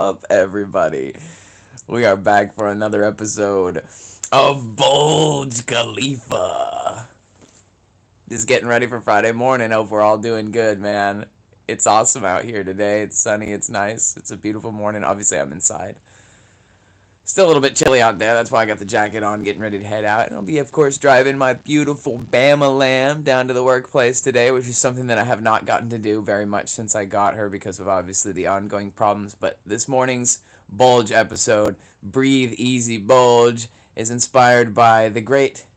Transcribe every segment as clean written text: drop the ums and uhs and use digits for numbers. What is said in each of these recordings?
up, everybody? We are back for another episode of Bulge Khalifa. Just getting ready for Friday morning. Hope we're all doing good, man. It's awesome out here today. It's sunny. It's nice. It's a beautiful morning. Obviously, I'm inside. Still a little bit chilly out there. That's why I got the jacket on, getting ready to head out. And I'll be, of course, driving my beautiful Bama Lamb down to the workplace today, which is something that I have not gotten to do very much since I got her because of obviously the ongoing problems. But this morning's Bulge episode, Breathe Easy Bulge, is inspired by the great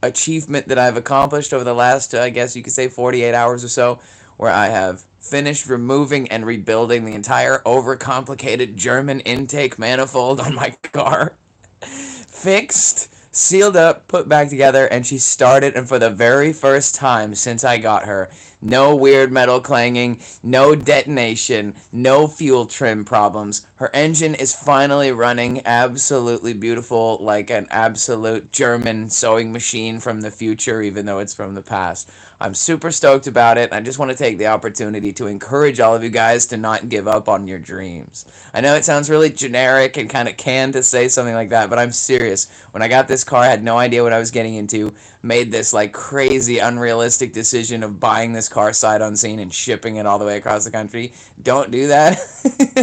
achievement that I've accomplished over the last, I guess you could say, 48 hours or so, where I have finished removing and rebuilding the entire overcomplicated German intake manifold on my car. Fixed, sealed up, put back together, and she started, and for the very first time since I got her, no weird metal clanging, no detonation, no fuel trim problems. Her engine is finally running absolutely beautiful, like an absolute German sewing machine from the future, even though it's from the past. I'm super stoked about it. I just want to take the opportunity to encourage all of you guys to not give up on your dreams. I know it sounds really generic and kind of canned to say something like that, but I'm serious. When I got this car, I had no idea what I was getting into, made this like crazy, unrealistic decision of buying this car sight unseen and shipping it all the way across the country. Don't do that.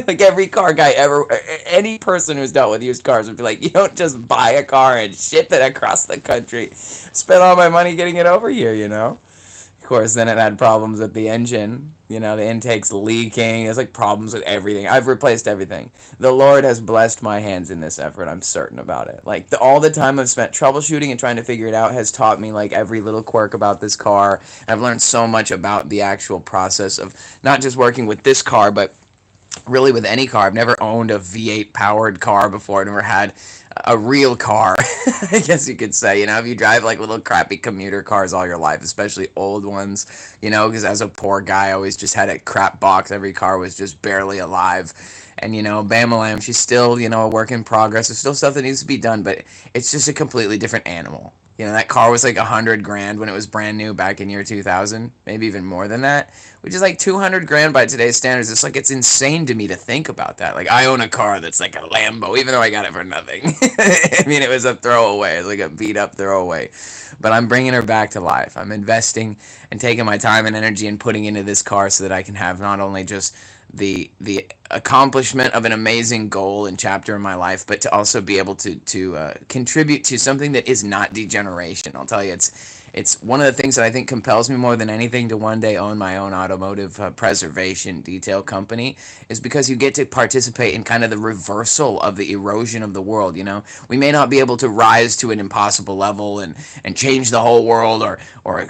Like every car guy ever, any person who's dealt with used cars would be like, you don't just buy a car and ship it across the country. Spend all my money getting it over here, you know? Of course, then it had problems with the engine. You know, the intake's leaking. There's like problems with everything. I've replaced everything. The Lord has blessed my hands in this effort. I'm certain about it. Like all the time I've spent troubleshooting and trying to figure it out has taught me like every little quirk about this car. I've learned so much about the actual process of not just working with this car, but really with any car. I've never owned a V8 powered car before. I've never had a real car, I guess you could say. You know, if you drive like little crappy commuter cars all your life, especially old ones, you know, because as a poor guy, I always just had a crap box. Every car was just barely alive. And, you know, Bama Lamb, she's still, you know, a work in progress. There's still stuff that needs to be done, but it's just a completely different animal. You know, that car was like $100,000 when it was brand new back in year 2000, maybe even more than that, which is like $200,000 by today's standards. It's like, it's insane to me to think about that. Like, I own a car that's like a Lambo, even though I got it for nothing. I mean, it was a throwaway. It was like a beat up throwaway. But I'm bringing her back to life. I'm investing and taking my time and energy and putting into this car so that I can have not only just the accomplishment of an amazing goal and chapter in my life, but to also be able to contribute to something that is not degeneration. I'll tell you, it's one of the things that I think compels me more than anything to one day own my own automotive preservation detail company, is because you get to participate in kind of the reversal of the erosion of the world. You know, we may not be able to rise to an impossible level and change the whole world or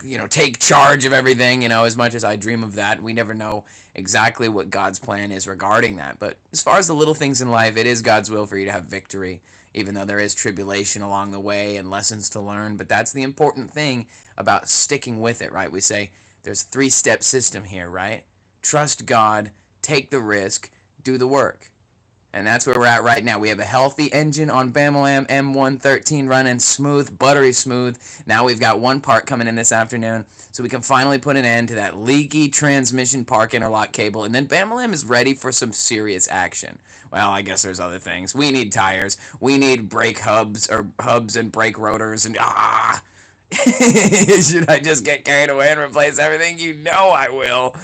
you know, take charge of everything, you know, as much as I dream of that. We never know exactly what God's plan is regarding that. But as far as the little things in life, it is God's will for you to have victory, even though there is tribulation along the way and lessons to learn. But that's the important thing about sticking with it, right? We say there's a 3-step system here, right? Trust God, take the risk, do the work. And that's where we're at right now. We have a healthy engine on Bama Lamb M113 running smooth, buttery smooth. Now we've got one part coming in this afternoon, so we can finally put an end to that leaky transmission park interlock cable. And then Bama Lamb is ready for some serious action. Well, I guess there's other things. We need tires. We need brake hubs and brake rotors and Should I just get carried away and replace everything? You know I will.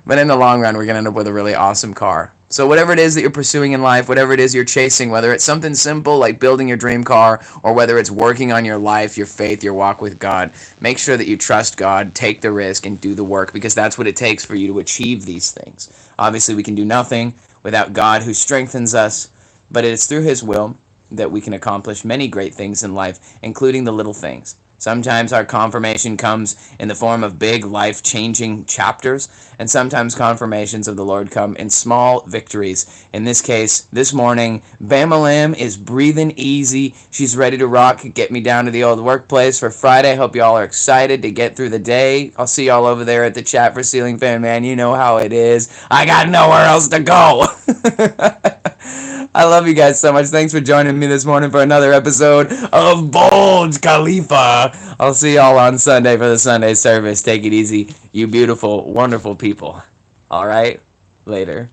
But in the long run, we're going to end up with a really awesome car. So whatever it is that you're pursuing in life, whatever it is you're chasing, whether it's something simple like building your dream car, or whether it's working on your life, your faith, your walk with God, make sure that you trust God, take the risk, and do the work, because that's what it takes for you to achieve these things. Obviously, we can do nothing without God who strengthens us, but it is through His will that we can accomplish many great things in life, including the little things. Sometimes our confirmation comes in the form of big life-changing chapters, and sometimes confirmations of the Lord come in small victories. In this case, this morning, Bama Lamb is breathing easy. She's ready to rock, get me down to the old workplace for Friday. Hope y'all are excited to get through the day. I'll see y'all over there at the chat for Ceiling Fan Man. You know how it is. I got nowhere else to go. I love you guys so much. Thanks for joining me this morning for another episode of Bulge Khalifa. I'll see y'all on Sunday for the Sunday service. Take it easy, you beautiful, wonderful people. All right? Later.